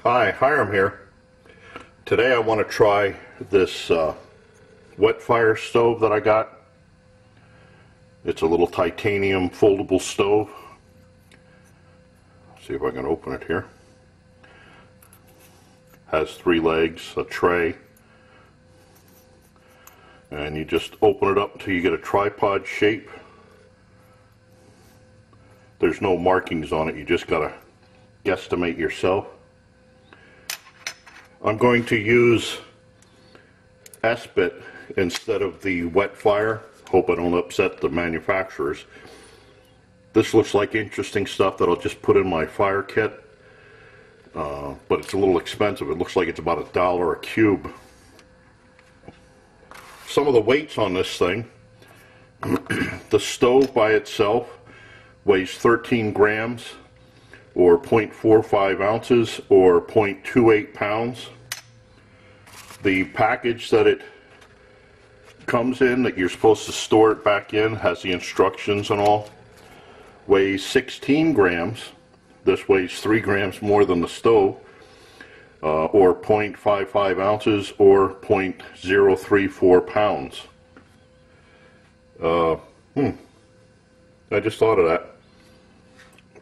Hi, Hiram here. Today I want to try this WetFire stove that I got. It's a little titanium foldable stove. See if I can open it here. Has 3 legs, a tray, and you just open it up until you get a tripod shape. There's no markings on it, you just gotta guesstimate yourself. I'm going to use Esbit instead of the WetFire. Hope I don't upset the manufacturers. This looks like interesting stuff that I'll just put in my fire kit, but it's a little expensive. It looks like it's about $1 a cube. Some of the weights on this thing, the stove by itself weighs 13 grams or 0.45 ounces or 0.28 pounds. The package that it comes in, that you're supposed to store it back in, has the instructions and all, weighs 16 grams. This weighs 3 grams more than the stove, or 0.55 ounces or 0.034 pounds. I just thought of that.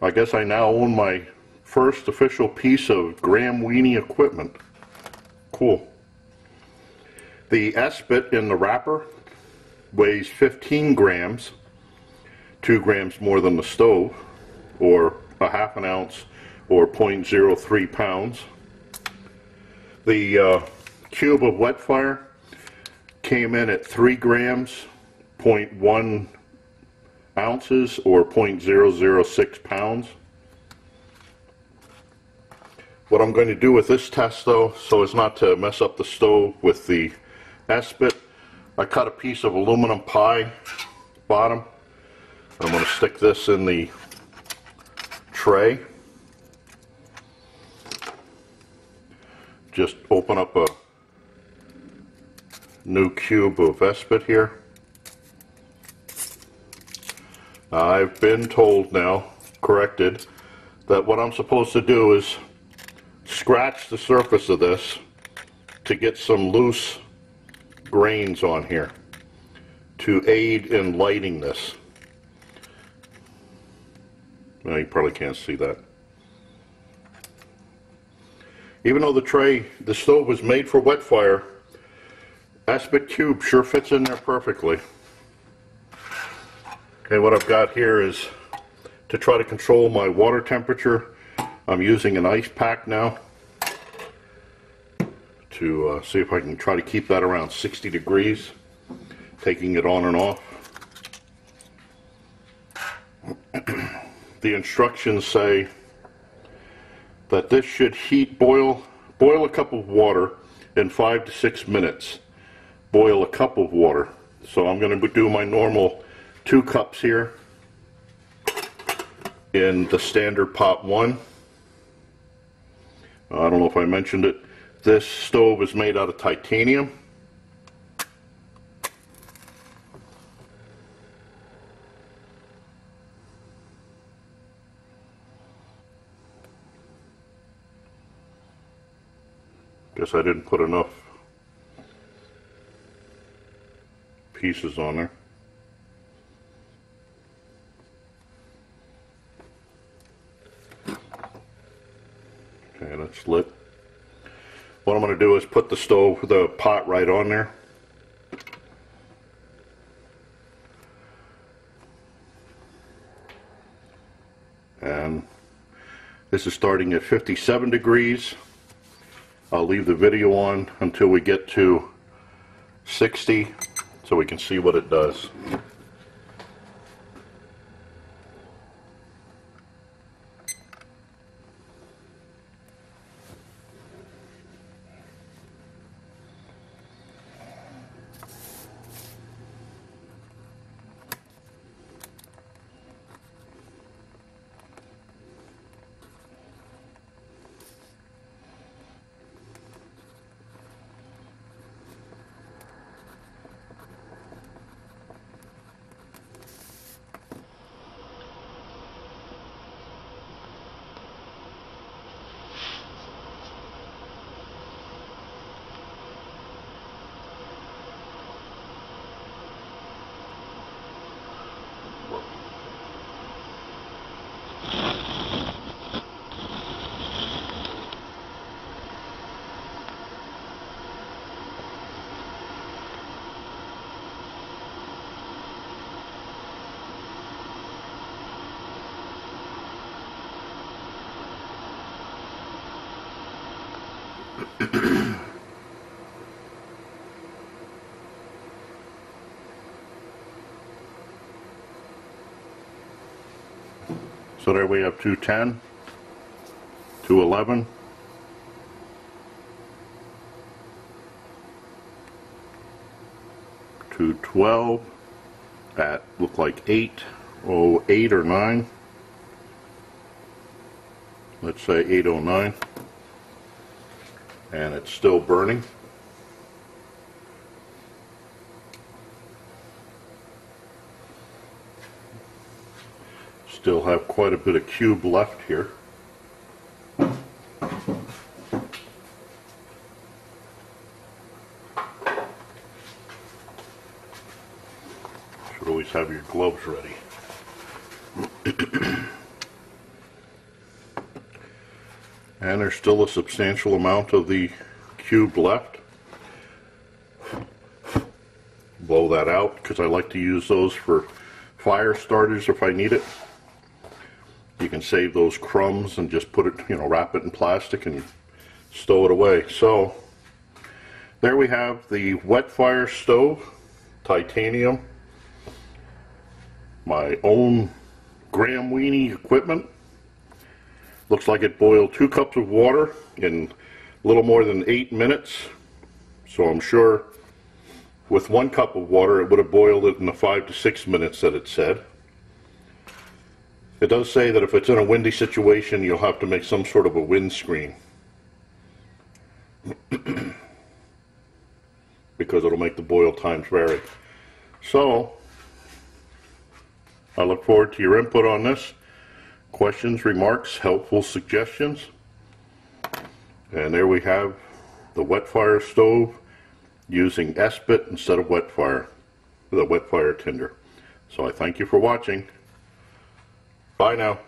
I guess I now own my first official piece of gram weenie equipment. Cool. The Esbit in the wrapper weighs 15 grams, 2 grams more than the stove, or a half an ounce, or 0.03 pounds. The cube of WetFire came in at 3 grams, 0.1 ounces, or 0.006 pounds. What I'm going to do with this test, though, so as not to mess up the stove with the Esbit, I cut a piece of aluminum pie bottom. I'm going to stick this in the tray. Just open up a new cube of Esbit here. I've been told now, corrected, that what I'm supposed to do is scratch the surface of this to get some loose grains on here to aid in lighting this. Well, you probably can't see that. Even though the stove was made for WetFire, Esbit cube sure fits in there perfectly. Okay, what I've got here is, to try to control my water temperature, I'm using an ice pack now to see if I can try to keep that around 60 degrees, taking it on and off. The instructions say that this should boil a cup of water in 5 to 6 minutes. Boil a cup of water. So I'm going to do my normal 2 cups here in the standard pot 1. I don't know if I mentioned it. This stove is made out of titanium. Guess I didn't put enough pieces on there. Okay, that's lit. What I'm going to do is put the pot right on there. And this is starting at 57 degrees. I'll leave the video on until we get to 60 so we can see what it does. So there we have 210, 211, 212, that looked like 808 or 9. Let's say 809, and it's still burning. Still have quite a bit of cube left here. Should always have your gloves ready. And there's still a substantial amount of the cube left. Blow that out because I like to use those for fire starters if I need it. You can save those crumbs and just put it, wrap it in plastic and stow it away. So there we have the WetFire stove, titanium, my own gram weenie equipment. Looks like it boiled 2 cups of water in a little more than 8 minutes. So I'm sure with 1 cup of water it would have boiled it in the 5 to 6 minutes that it said. It does say that if it's in a windy situation, you'll have to make some sort of a windscreen because it'll make the boil times vary. So I look forward to your input on this. Questions, remarks, helpful suggestions. And there we have the WetFire stove using Esbit instead of WetFire, the WetFire Tinder. So I thank you for watching. Bye now.